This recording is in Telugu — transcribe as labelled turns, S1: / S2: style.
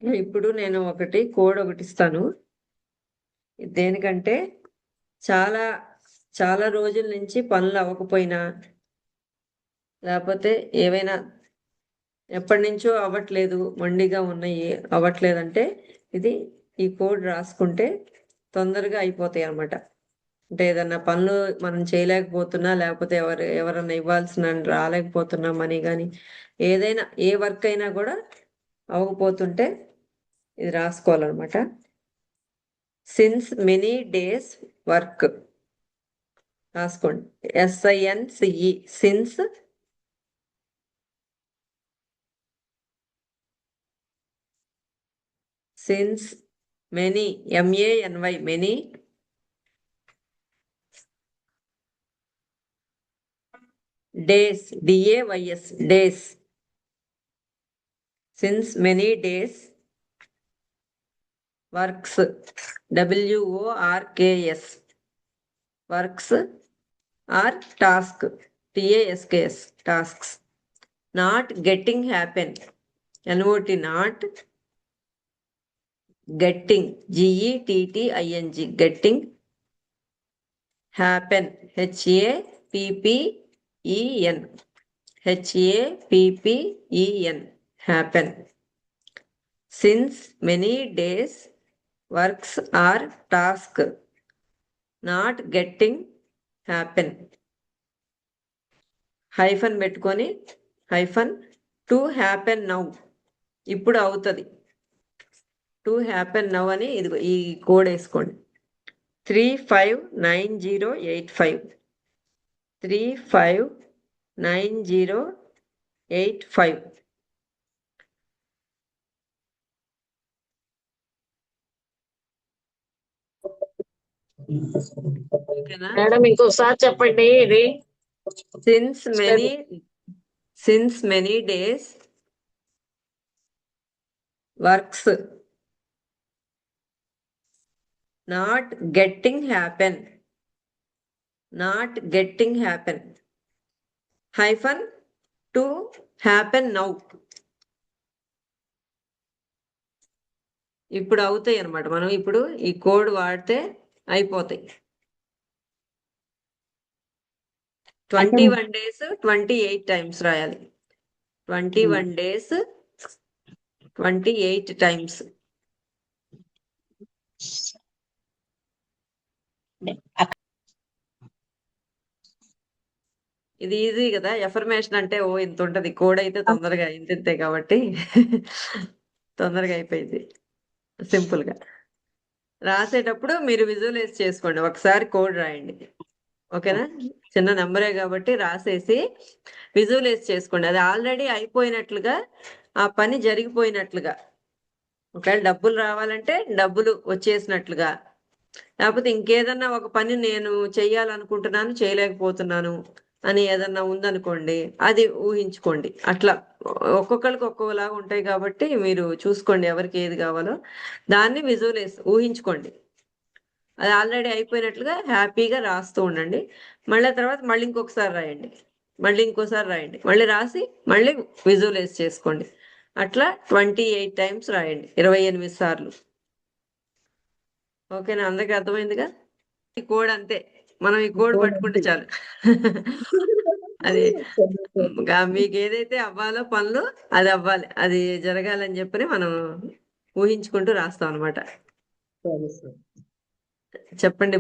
S1: ఇప్పుడు నేను కోడ్ ఒకటి ఇస్తాను. దేనికంటే చాలా చాలా రోజుల నుంచి పనులు అవ్వకపోయినా, లేకపోతే ఏవైనా ఎప్పటి నుంచో అవ్వట్లేదు, మొండిగా ఉన్నాయి, అవ్వట్లేదంటే ఈ కోడ్ రాసుకుంటే తొందరగా అయిపోతాయి అన్నమాట. అంటే ఏదన్నా పనులు మనం చేయలేకపోతున్నా, లేకపోతే ఎవరన్నా ఇవ్వాల్సిన రాలేకపోతున్నా మనీ కానీ, ఏదైనా ఏ వర్క్ అయినా కూడా అవ్వకపోతుంటే ఇది రాసుకోవాలన్నమాట. సిన్స్ మెనీ డేస్ వర్క్ రాసుకోండి. SINCE since many MANY many days DAYS days since many days works WORKS works or task TASKS tasks not getting happen NOT not getting GETTING getting happen HAPPEN happen since many days works or task not getting happen hyphen పెట్టుకొని టు హ్యాపెన్ నౌ ఇప్పుడు అవుతుంది. టు హ్యాపెన్ నౌ అని ఈ కోడ్ వేసుకోండి. 359085 359085
S2: మేడం ఇంకోసారి చెప్పండి. ఇది
S1: since many days works not getting happen hyphen to happen now ఇప్పుడు అవుతాయి అన్నమాట. మనం ఇప్పుడు ఈ కోడ్ వాడితే అయిపోతాయి. 21 days 28 times రాయాలి. 21 days 28 times. ఇది ఈజీ కదా. ఎఫర్మేషన్ అంటే ఇంత ఉంటది. కోడ్ అయితే తొందరగా ఇంతే కాబట్టి తొందరగా అయిపోయింది. సింపుల్ గా రాసేటప్పుడు మీరు విజువలైజ్ చేసుకోండి. ఒకసారి కోడ్ రాయండి, ఓకేనా? చిన్న నెంబరే కాబట్టి రాసేసి విజువలైజ్ చేసుకోండి. అది ఆల్రెడీ అయిపోయినట్లుగా, ఆ పని జరిగిపోయినట్లుగా. ఒకవేళ డబ్బులు రావాలంటే డబ్బులు వచ్చేసినట్లుగా, లేకపోతే ఇంకేదన్నా ఒక పని నేను చెయ్యాలనుకుంటున్నాను చేయలేకపోతున్నాను అని ఏదన్నా ఉందనుకోండి, అది ఊహించుకోండి. అట్లా ఒక్కొక్కరికి ఒక్కొక్కలాగా ఉంటాయి కాబట్టి మీరు చూసుకోండి ఎవరికి ఏది కావాలో దాన్ని విజువలైజ్ ఊహించుకోండి. అది ఆల్రెడీ అయిపోయినట్లుగా హ్యాపీగా రాస్తూ ఉండండి. మళ్ళీ తర్వాత మళ్ళీ ఇంకొకసారి రాయండి, మళ్ళీ ఇంకోసారి రాయండి, మళ్ళీ రాసి మళ్ళీ విజువలైజ్ చేసుకోండి. అట్లా 28 times రాయండి, 28 సార్లు. ఓకేనా? అందరికి అర్థమైందిగా? ఈ కోడ్ అంతే, మనం ఈ కోడ్ పట్టుకుంటే చాలు. అది మీకు ఏదైతే అవ్వాలో పనులు అది అవ్వాలి, అది జరగాలని చెప్పని మనం ఊహించుకుంటూ రాస్తాం అనమాట. చెప్పండి.